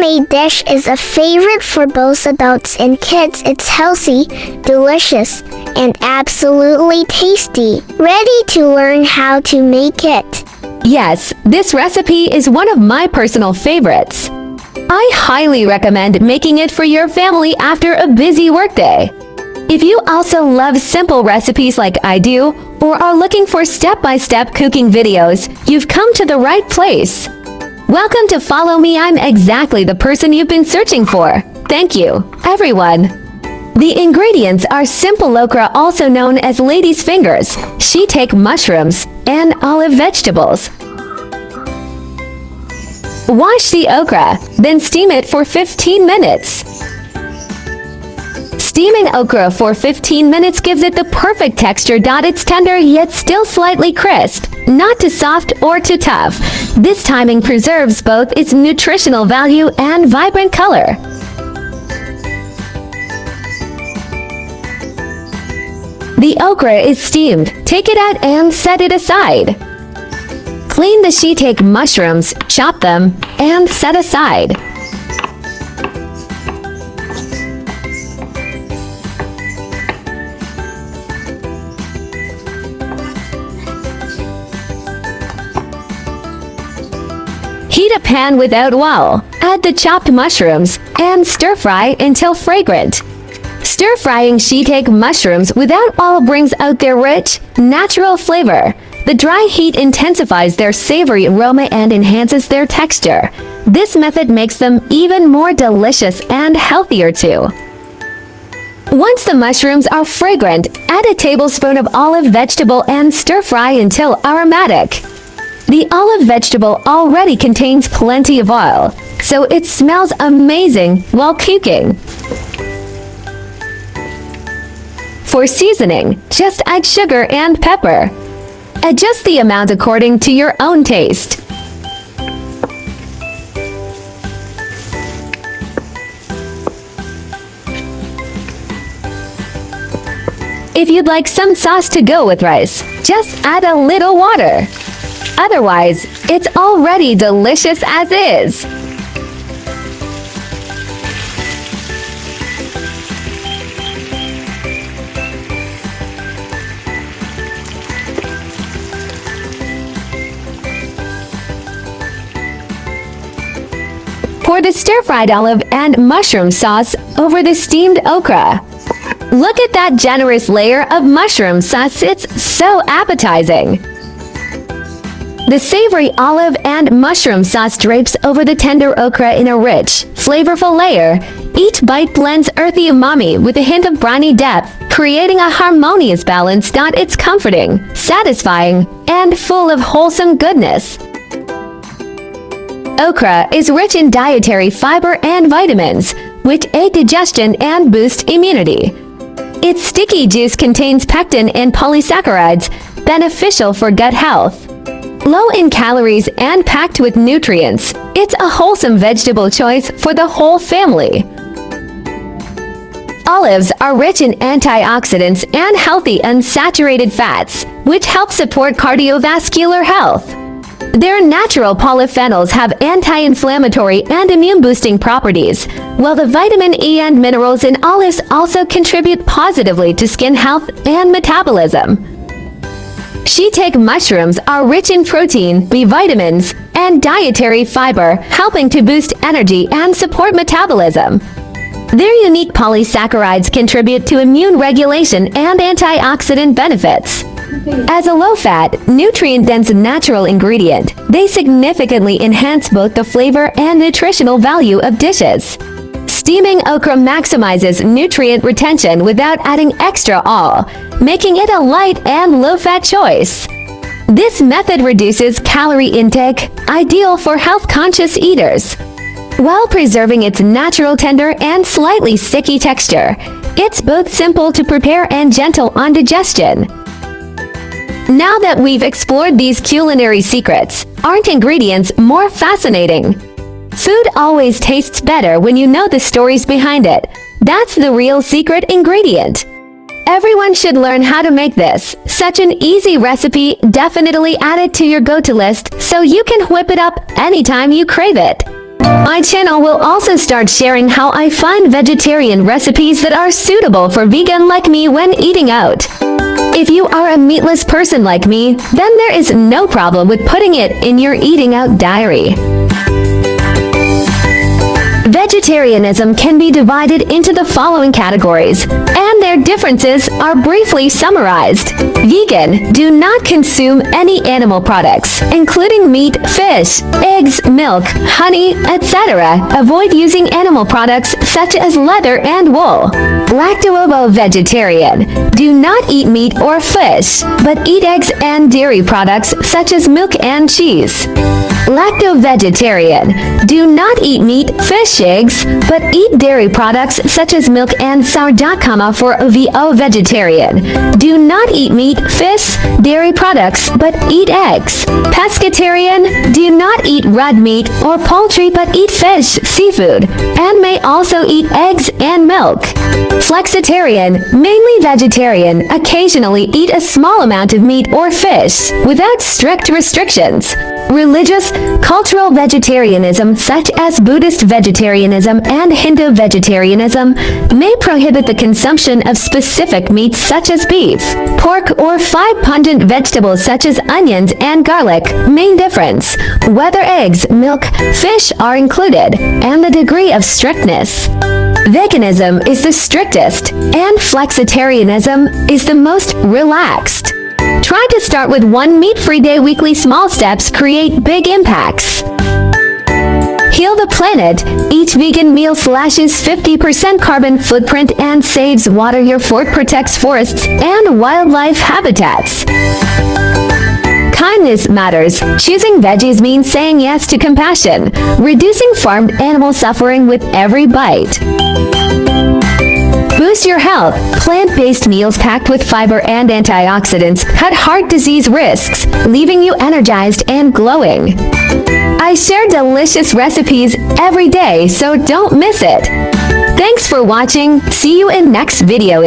homemade dish is a favorite for both adults and kids. It's healthy, delicious, and absolutely tasty. Ready to learn how to make it? Yes, this recipe is one of my personal favorites. I highly recommend making it for your family after a busy workday. If you also love simple recipes like I do, or are looking for step-by-step cooking videos, you've come to the right place. Welcome to Follow Me. I'm exactly the person you've been searching for. Thank you, everyone. The ingredients are simple okra, also known as lady's fingers, shiitake mushrooms, and olive vegetables. Wash the okra, then steam it for 15 minutes. Steaming okra for 15 minutes gives it the perfect texture. It's tender yet still slightly crisp, not too soft or too tough. This timing preserves both its nutritional value and vibrant color. The okra is steamed. Take it out and set it aside. Clean the shiitake mushrooms, chop them, and set aside. Heat a pan without oil. Add the chopped mushrooms and stir-fry until fragrant. Stir-frying shiitake mushrooms without oil brings out their rich, natural flavor. The dry heat intensifies their savory aroma and enhances their texture. This method makes them even more delicious and healthier too. Once the mushrooms are fragrant, add a tablespoon of olive vegetable and stir-fry until aromatic. The olive vegetable already contains plenty of oil, so it smells amazing while cooking. For seasoning, just add sugar and pepper. Adjust the amount according to your own taste. If you'd like some sauce to go with rice, just add a little water. Otherwise, it's already delicious as is. Pour the stir-fried olive and mushroom sauce over the steamed okra. Look at that generous layer of mushroom sauce. It's so appetizing. The savory olive and mushroom sauce drapes over the tender okra in a rich, flavorful layer. Each bite blends earthy umami with a hint of briny depth, creating a harmonious balance. It's comforting, satisfying, and full of wholesome goodness. Okra is rich in dietary fiber and vitamins, which aid digestion and boost immunity. Its sticky juice contains pectin and polysaccharides, beneficial for gut health. Low in calories and packed with nutrients, it's a wholesome vegetable choice for the whole family. Olives are rich in antioxidants and healthy unsaturated fats, which help support cardiovascular health. Their natural polyphenols have anti-inflammatory and immune-boosting properties, while the vitamin E and minerals in olives also contribute positively to skin health and metabolism. Shiitake mushrooms are rich in protein, B vitamins, and dietary fiber, helping to boost energy and support metabolism. Their unique polysaccharides contribute to immune regulation and antioxidant benefits. As a low-fat, nutrient-dense natural ingredient, they significantly enhance both the flavor and nutritional value of dishes. Steaming okra maximizes nutrient retention without adding extra oil, making it a light and low-fat choice. This method reduces calorie intake, ideal for health-conscious eaters, while preserving its natural tender and slightly sticky texture. It's both simple to prepare and gentle on digestion. Now that we've explored these culinary secrets, aren't ingredients more fascinating? Food always tastes better when you know the stories behind it. That's the real secret ingredient. Everyone should learn how to make this. Such an easy recipe. Definitely add it to your go-to list so you can whip it up anytime you crave it. My channel will also start sharing how I find vegetarian recipes that are suitable for vegan like me when eating out. If you are a meatless person like me, then there is no problem with putting it in your eating out diary. Vegetarianism can be divided into the following categories, and their differences are briefly summarized. Vegan: do not consume any animal products, including meat, fish, eggs, milk, honey, etc. Avoid using animal products such as leather and wool. Lacto-ovo-vegetarian: do not eat meat or fish, but eat eggs and dairy products such as milk and cheese. Lacto-vegetarian: do not eat meat, fish, eggs, but eat dairy products such as milk and sourdough. For OVO-vegetarian: do not eat meat, fish, dairy products, but eat eggs. Pescatarian: do not eat red meat or poultry but eat fish, seafood, and may also eat eggs and milk. Flexitarian: mainly vegetarian, occasionally eat a small amount of meat or fish, without strict restrictions. Religious, cultural vegetarianism such as Buddhist vegetarianism and Hindu vegetarianism may prohibit the consumption of specific meats such as beef, pork, or 5 pungent vegetables such as onions and garlic. Main difference: whether eggs, milk, fish are included, and the degree of strictness. Veganism is the strictest, and flexitarianism is the most relaxed. Try to start with 1 meat-free day. Weekly small steps create big impacts. Heal the planet. Each vegan meal slashes 50% carbon footprint and saves water. Your fork protects forests and wildlife habitats. Kindness matters. Choosing veggies means saying yes to compassion, reducing farmed animal suffering with every bite. Boost your health. Plant-based meals packed with fiber and antioxidants cut heart disease risks, leaving you energized and glowing. I share delicious recipes every day, so don't miss it. Thanks for watching. See you in next video.